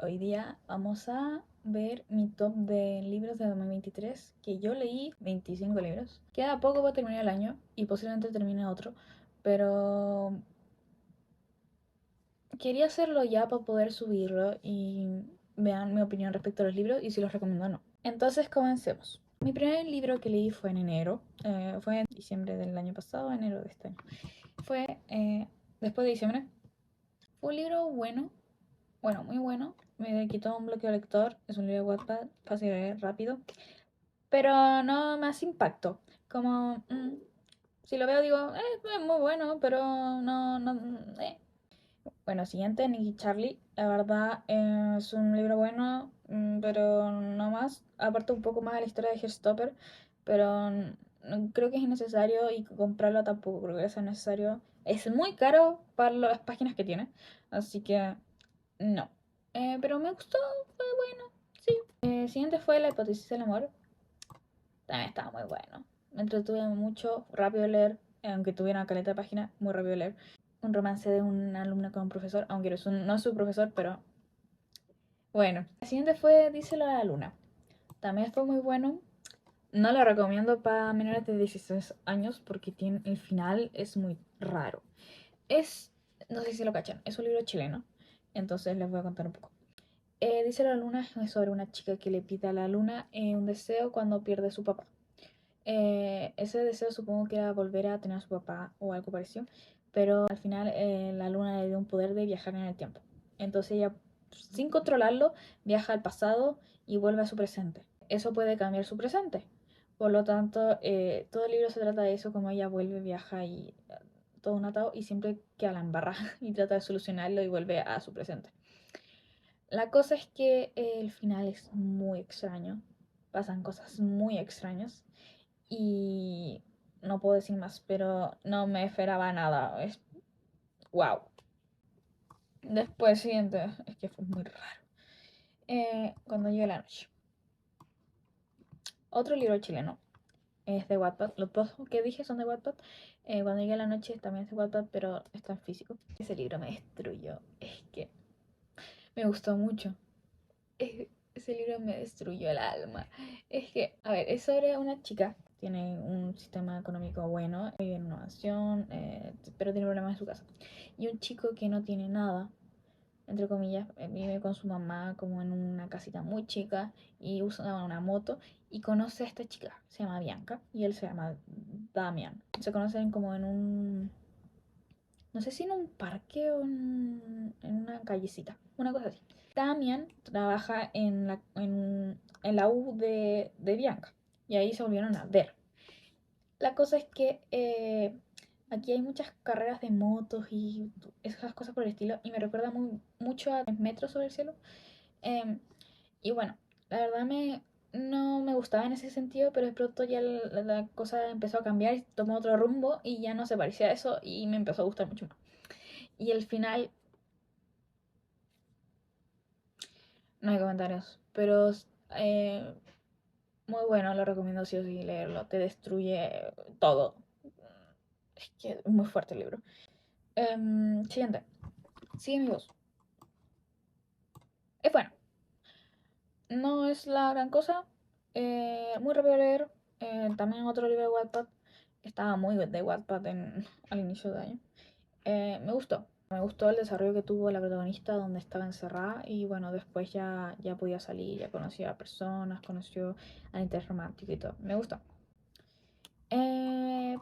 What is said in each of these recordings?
Hoy día vamos a ver mi top de libros de 2023, que yo leí 25 libros. Queda poco para terminar el año y posiblemente termine otro, pero quería hacerlo ya para poder subirlo y vean mi opinión respecto a los libros y si los recomiendo o no. Entonces comencemos. Mi primer libro que leí fue en enero, fue en diciembre del año pasado, enero de este año. Fue después de diciembre. Fue un libro bueno, muy bueno. Me quitó un bloqueo lector. Es un libro de Wattpad, fácil de leer, rápido. Pero no me hace impacto. Como, si lo veo digo, es muy bueno, pero no. Bueno, siguiente, Nicky Charlie. La verdad es un libro bueno, pero no más. Aparte un poco más de la historia de Heartstopper, pero no creo que es innecesario y comprarlo tampoco creo que sea necesario. Es muy caro para las páginas que tiene, así que no. Pero me gustó, fue bueno, sí. Siguiente fue La hipótesis del amor. También estaba muy bueno. Me entretuve mucho, rápido de leer, aunque tuviera una caleta de página, muy rápido de leer. Un romance de un alumno con un profesor, aunque no es su profesor, pero bueno. La siguiente fue Díselo a la luna. También fue muy bueno. No lo recomiendo para menores de 16 años porque el final es muy raro. No sé si lo cachan, es un libro chileno, entonces les voy a contar un poco. Dice la luna es sobre una chica que le pide a la luna un deseo cuando pierde a su papá. Ese deseo supongo que era volver a tener a su papá o algo parecido, pero al final la luna le dio un poder de viajar en el tiempo. Entonces ella, sin controlarlo, viaja al pasado y vuelve a su presente. Eso puede cambiar su presente. Por lo tanto, todo el libro se trata de eso, como ella vuelve, viaja y todo un atado y siempre queda la embarra y trata de solucionarlo y vuelve a su presente. La cosa es que el final es muy extraño. Pasan cosas muy extrañas. Y no puedo decir más, pero no me esperaba nada. Wow. Después, siguiente, es que fue muy raro. Cuando llegue la noche. Otro libro chileno. Es de Wattpad. Los dos que dije son de Wattpad. Cuando llegue la noche también es de Wattpad, pero está en físico. Ese libro me destruyó. Es que me gustó mucho. Ese libro me destruyó el alma. Es que, a ver, es sobre una chica. Tiene un sistema económico bueno, vive en una mansión, pero tiene problemas en su casa. Y un chico que no tiene nada, entre comillas, vive con su mamá como en una casita muy chica y usa una moto y conoce a esta chica. Se llama Bianca y él se llama Damian. Se conocen como en un... No sé si en un parque o en una callecita, una cosa así. Damian trabaja en la U de Bianca y ahí se volvieron a ver. La cosa es que aquí hay muchas carreras de motos y esas cosas por el estilo y me recuerda mucho a Metro sobre el cielo. Em, y bueno, la verdad no me gustaba en ese sentido, pero de pronto ya la cosa empezó a cambiar y tomó otro rumbo y ya no se parecía a eso y me empezó a gustar mucho más. Y el final, no hay comentarios, pero eh, muy bueno, lo recomiendo sí o sí leerlo. Te destruye todo. Es que es muy fuerte el libro. Siguiente. Sigue mi voz. Es bueno. No es la gran cosa. Muy rápido de leer. También otro libro de Wattpad. Estaba muy de Wattpad al inicio de año. Me gustó. Me gustó el desarrollo que tuvo la protagonista donde estaba encerrada y bueno, después ya podía salir, ya conocía a personas, conoció al interés romántico y todo. Me gustó.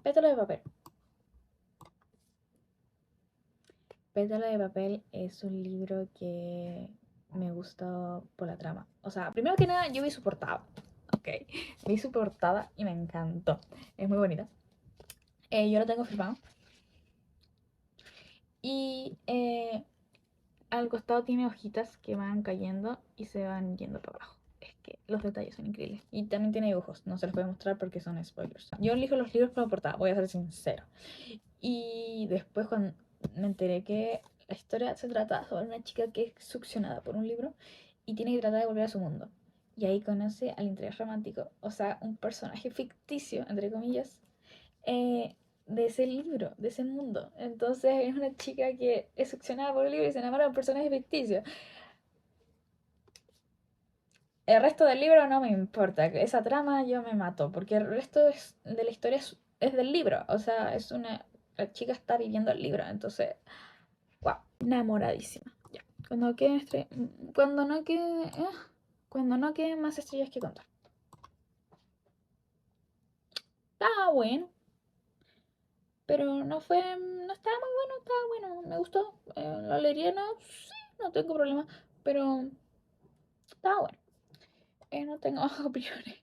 Pétalo de papel. Pétalo de papel es un libro que me gustó por la trama. O sea, primero que nada, yo vi su portada. Ok, vi su portada y me encantó. Es muy bonita. Yo lo tengo firmado. Y al costado tiene hojitas que van cayendo y se van yendo para abajo. Es que los detalles son increíbles. Y también tiene dibujos. No se los voy a mostrar porque son spoilers. Yo elijo los libros por la portada, voy a ser sincero. Y después cuando me enteré que la historia se trata sobre una chica que es succionada por un libro y tiene que tratar de volver a su mundo. Y ahí conoce al interés romántico, o sea, un personaje ficticio, entre comillas, eh, de ese libro, de ese mundo. Entonces es una chica que es succionada por un libro y se enamora de un personaje ficticio. El resto del libro no me importa, esa trama yo me mato, porque el resto de la historia es del libro, o sea, la chica está viviendo el libro, entonces, wow, enamoradísima. Ya, cuando no quede, cuando no queden más estrellas que contar. Estaba bueno, pero no estaba muy bueno, estaba bueno, me gustó, lo leería, no, sí, no tengo problema, pero estaba bueno. No tengo opiniones.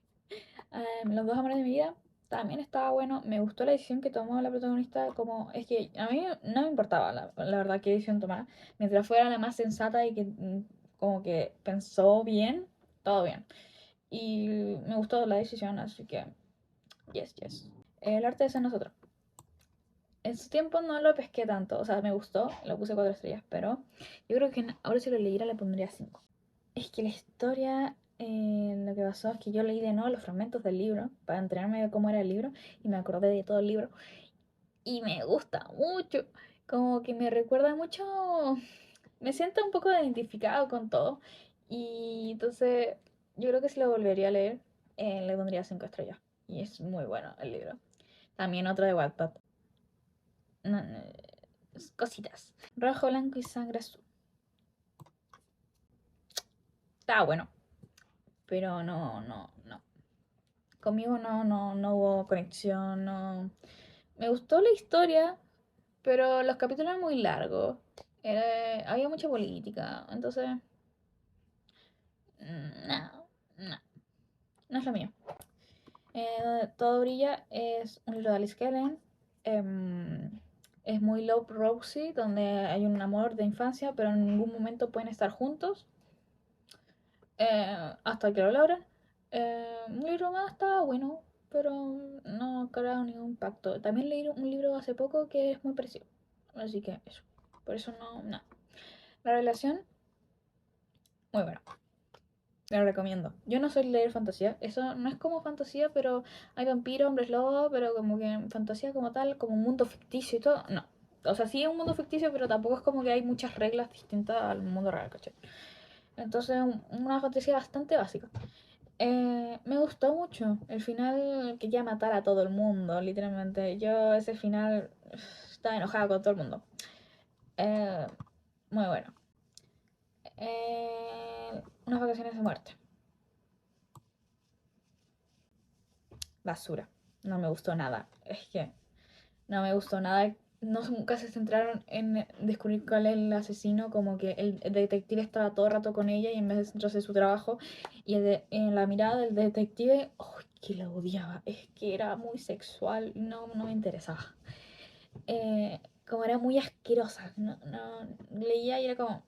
Los dos amores de mi vida también estaba bueno. Me gustó la decisión que tomó la protagonista. Como es que a mí no me importaba la verdad qué decisión tomara. Mientras fuera la más sensata y que como que pensó bien, todo bien. Y me gustó la decisión, así que yes, yes. El arte de ser nosotros. En su tiempo no lo pesqué tanto, o sea, me gustó, lo puse 4 estrellas, pero yo creo que ahora si lo leyera le pondría 5. Es que la historia, lo que pasó es que yo leí de nuevo los fragmentos del libro para enterarme de cómo era el libro y me acordé de todo el libro y me gusta mucho, como que me recuerda mucho, me siento un poco identificado con todo y entonces yo creo que si lo volvería a leer le pondría 5 estrellas y es muy bueno el libro. También otro de Wattpad. No, no, cositas. Rojo, blanco y sangre azul. Está bueno, pero no. Conmigo no hubo conexión, no. Me gustó la historia, pero los capítulos eran muy largos. Había mucha política, entonces. No, no, no es lo mío. Todo brilla es un libro de Alice Kellen. em, es muy Love Rosie, donde hay un amor de infancia, pero en ningún momento pueden estar juntos. Hasta que lo logran. Un libro más estaba bueno, pero no ha creado ningún impacto. También leí un libro hace poco que es muy parecido. Así que eso. Por eso no. La relación, muy buena. Lo recomiendo. Yo no soy leer fantasía. Eso no es como fantasía, pero hay vampiros, hombres lobos, pero como que fantasía como tal, como un mundo ficticio y todo, no. O sea, sí es un mundo ficticio, pero tampoco es como que hay muchas reglas distintas al mundo real, ¿cachai? Entonces, una fantasía bastante básica. Me gustó mucho. El final quería matar a todo el mundo, literalmente. Yo ese final estaba enojada con todo el mundo. Eh, Muy bueno. Unas vacaciones de muerte. Basura. No me gustó nada. Es que no me gustó nada. No, nunca se centraron en descubrir cuál es el asesino, como que el detective estaba todo el rato con ella y en vez de centrarse en su trabajo y en la mirada del detective, ¡oh, que lo odiaba! Es que era muy sexual, no me interesaba. Como era muy asquerosa, leía y era como,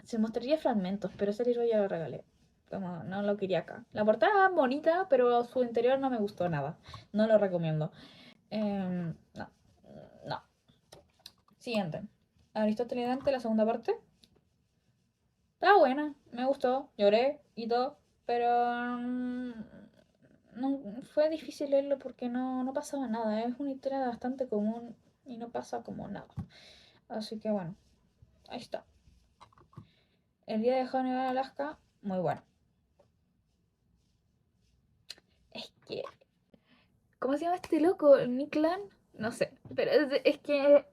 se mostraría fragmentos, pero ese libro ya lo regalé. Como no lo quería acá. La portada es bonita, pero su interior no me gustó nada. No lo recomiendo. No, no. Siguiente. Aristóteles y Dante, la segunda parte. Está buena, me gustó, lloré y todo, pero no, fue difícil leerlo porque no pasaba nada. Es una historia bastante común y no pasa como nada. Así que bueno, ahí está. El día de Hannibal, Alaska, muy bueno. Es que, ¿cómo se llama este loco? ¿Nick Land? No sé, pero es que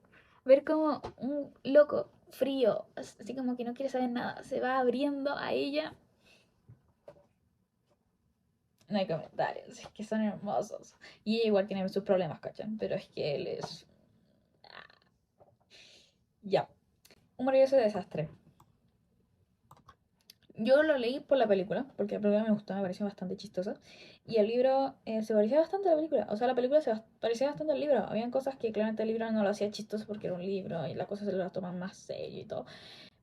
ver como un loco frío, así como que no quiere saber nada, se va abriendo a ella. No hay comentarios, es que son hermosos. Y ella igual tiene sus problemas, ¿cachan? Pero es que él es. Ya. Un maravilloso desastre. Yo lo leí por la película, porque la película me gustó, me pareció bastante chistosa. Y el libro se parecía bastante a la película. O sea, la película parecía bastante al libro. Habían cosas que claramente el libro no lo hacía chistoso porque era un libro y las cosas se las toman más serio y todo.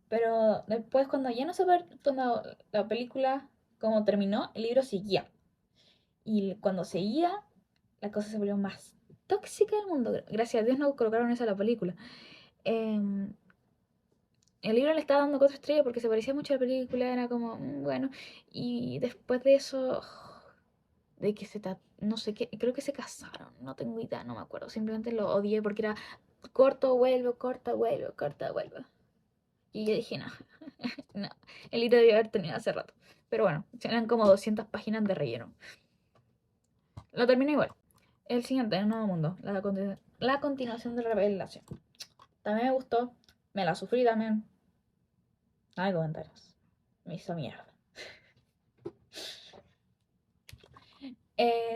Pero después, cuando ya no se ve, cuando la película como terminó, el libro seguía. Y cuando seguía, la cosa se volvió más tóxica del mundo. Gracias a Dios no colocaron eso en la película. Em, el libro le estaba dando 4 estrellas porque se parecía mucho a la película, era como, bueno. Y después de eso, de que no sé qué, creo que se casaron, no tengo idea, no me acuerdo. Simplemente lo odié porque era corto, vuelvo, corta, vuelvo, corta, vuelvo. Y yo dije, no, no, el libro debió haber tenido hace rato. Pero bueno, eran como 200 páginas de relleno. Lo terminé igual. El siguiente, El Nuevo Mundo, la continuación de Revelación. También me gustó, me la sufrí también. No hay comentarios. Me hizo mierda.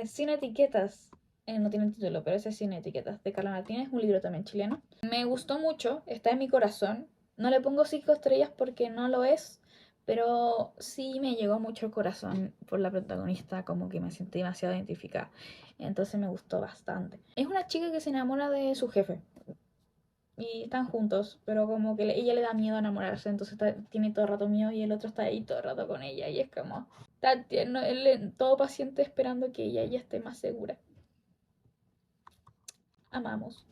Sin etiquetas. No tiene título, pero ese es Sin etiquetas. De Carla Martínez, un libro también chileno. Me gustó mucho, está en mi corazón. No le pongo 5 estrellas porque no lo es, pero sí me llegó mucho el corazón por la protagonista, como que me sentí demasiado identificada. Entonces me gustó bastante. Es una chica que se enamora de su jefe y están juntos, pero como que ella le da miedo a enamorarse, entonces tiene todo el rato miedo y el otro está ahí todo el rato con ella y es como tan tierno, él todo paciente esperando que ella ya esté más segura. Amamos.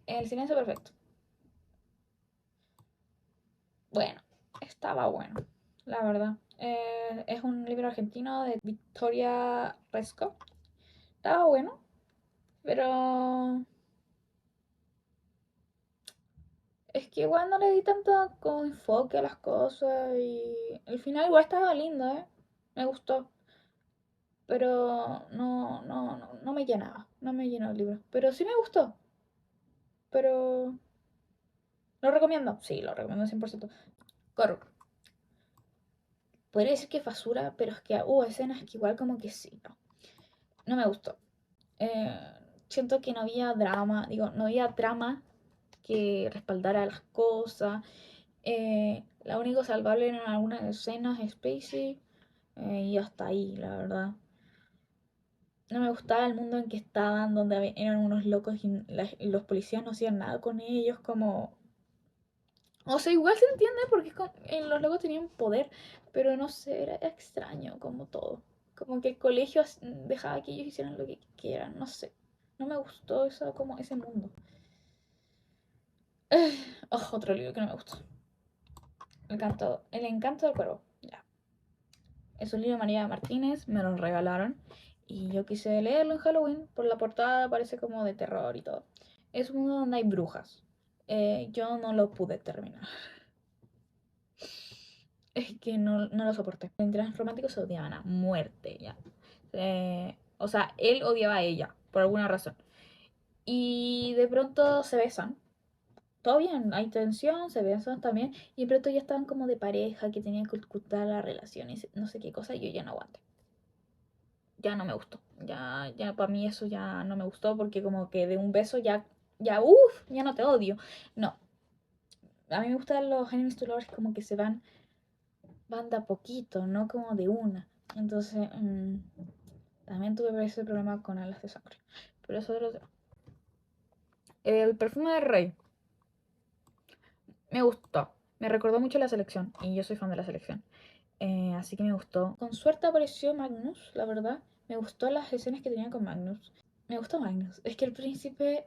El silencio perfecto. Bueno, estaba bueno, la verdad. Es un libro argentino de Victoria Resco. Estaba bueno, pero es que igual no le di tanto como enfoque a las cosas y el final igual estaba lindo, ¿eh? Me gustó. Pero no me llenaba, no me llenó el libro. Pero sí me gustó, pero ¿lo recomiendo? Sí, lo recomiendo 100%. Corro. Podría decir que es basura, pero es que hubo escenas que igual como que sí, no me gustó. Eh, Siento que no había drama, digo, no había trama que respaldara las cosas. La única salvable en algunas escenas es Spacey y hasta ahí, la verdad. No me gustaba el mundo en que estaban, donde eran unos locos y los policías no hacían nada con ellos, como... O sea, igual se entiende porque los locos tenían poder, pero no sé, era extraño como todo. Como que el colegio dejaba que ellos hicieran lo que quieran, no sé. No me gustó eso, como ese mundo. Otro libro que no me gustó. El encanto del cuervo. Ya. Es un libro de María Martínez, me lo regalaron. Y yo quise leerlo en Halloween. Por la portada parece como de terror y todo. Es un mundo donde hay brujas. Yo no lo pude terminar. Es que no lo soporté. En Interés románticos se odiaban a muerte, ya. O sea, él odiaba a ella, por alguna razón. Y de pronto se besan. Todo bien, hay tensión, se besan también. Y de pronto ya estaban como de pareja, que tenían que ocultar la relación y no sé qué cosa. Y yo ya no aguanté. Ya no me gustó. Ya para mí eso ya no me gustó porque como que de un beso ya no te odio. No. A mí me gustan los enemies to lovers como que van de a poquito, no como de una. Entonces, también tuve ese problema con Alas de Sangre. Pero eso es otro tema. El perfume del rey. Me gustó. Me recordó mucho la selección. Y yo soy fan de la selección. Así que me gustó. Con suerte apareció Magnus, la verdad. Me gustó las escenas que tenía con Magnus. Me gustó Magnus. Es que el príncipe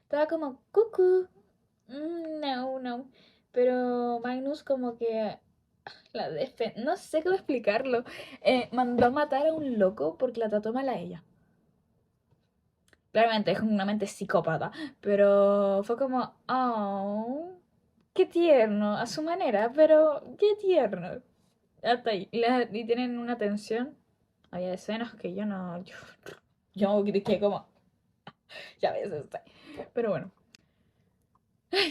estaba como cucú. No. Pero Magnus como que no sé cómo explicarlo. Mandó a matar a un loco porque la trató mal a ella. Claramente es una mente psicópata, pero fue como, oh, qué tierno, a su manera, pero qué tierno. Hasta ahí. Y tienen una tensión. Había escenas que yo no. Yo dije como. Ya ves, está. Pero bueno.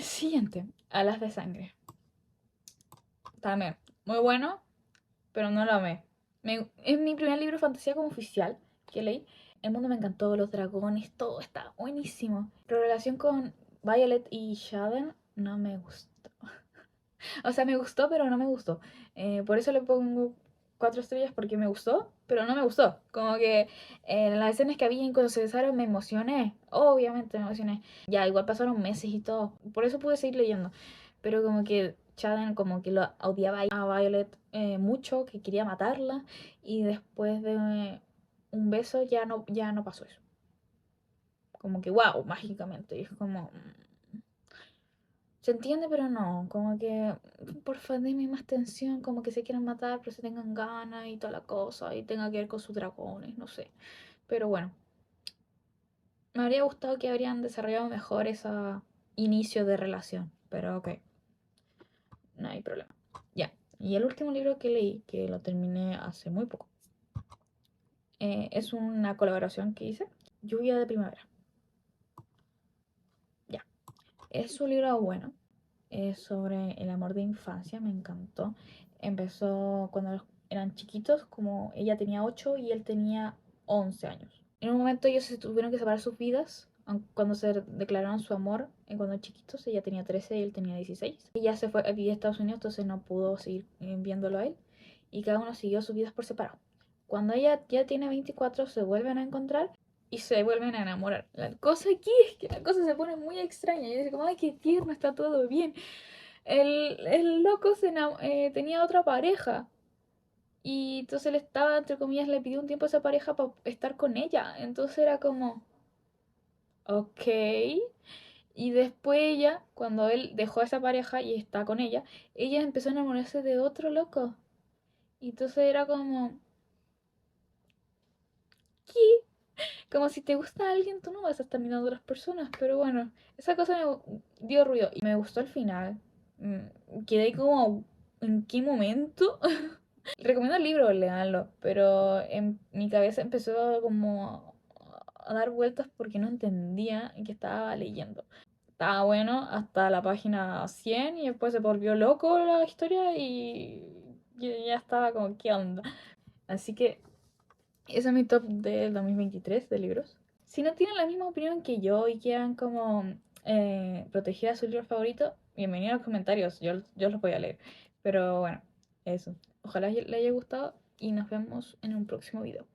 Siguiente. Alas de sangre. También. Muy bueno, pero no lo amé. Es mi primer libro de fantasía como oficial que leí. El mundo me encantó, los dragones, todo está buenísimo. Pero relación con Violet y Shaden no me gustó. O sea, me gustó, pero no me gustó. Por eso le pongo 4 estrellas porque me gustó, pero no me gustó. Como que en las escenas que había cuando se besaron me emocioné. Obviamente me emocioné. Ya, igual pasaron meses y todo. Por eso pude seguir leyendo. Pero como que Shaden como que lo odiaba a Violet mucho, que quería matarla. Y después de un beso ya no pasó eso. Como que wow, mágicamente. Y es como... Se entiende, pero no. Como que, porfa, dime más tensión. Como que se quieran matar, pero se tengan ganas y toda la cosa. Y tenga que ver con sus dragones, no sé. Pero bueno, me habría gustado que habrían desarrollado mejor ese inicio de relación. Pero ok, no hay problema. Ya. Y el último libro que leí, que lo terminé hace muy poco, es una colaboración que hice, Lluvia de Primavera. Ya, es un libro bueno, es sobre el amor de infancia, me encantó. Empezó cuando eran chiquitos, como ella tenía 8 y él tenía 11 años. En un momento ellos se tuvieron que separar sus vidas cuando se declararon su amor, cuando chiquitos, ella tenía 13 y él tenía 16. Ella se fue a vivir a Estados Unidos, entonces no pudo seguir viéndolo a él y cada uno siguió sus vidas por separado. Cuando ella ya tiene 24 se vuelven a encontrar y se vuelven a enamorar. La cosa aquí es que la cosa se pone muy extraña. Y dice como, ay, qué tierno, está todo bien. El loco tenía otra pareja. Y entonces él estaba, entre comillas, le pidió un tiempo a esa pareja para estar con ella. Entonces era como, ok. Y después ella, cuando él dejó a esa pareja y está con ella empezó a enamorarse de otro loco. Y entonces era como, ¿qué? Como si te gusta alguien, tú no vas a estar mirando a otras personas. Pero bueno, esa cosa me dio ruido. Y me gustó el final. Quedé como, ¿en qué momento? Recomiendo el libro, leanlo. Pero en mi cabeza empezó como a dar vueltas porque no entendía qué estaba leyendo. Estaba bueno hasta la página 100 y después se volvió loco la historia y yo ya estaba como, ¿qué onda? Así que ese es mi top del 2023 de libros. Si no tienen la misma opinión que yo y quieran como proteger a su libro favorito, bienvenido a los comentarios, yo los voy a leer. Pero bueno, eso. Ojalá les haya gustado y nos vemos en un próximo video.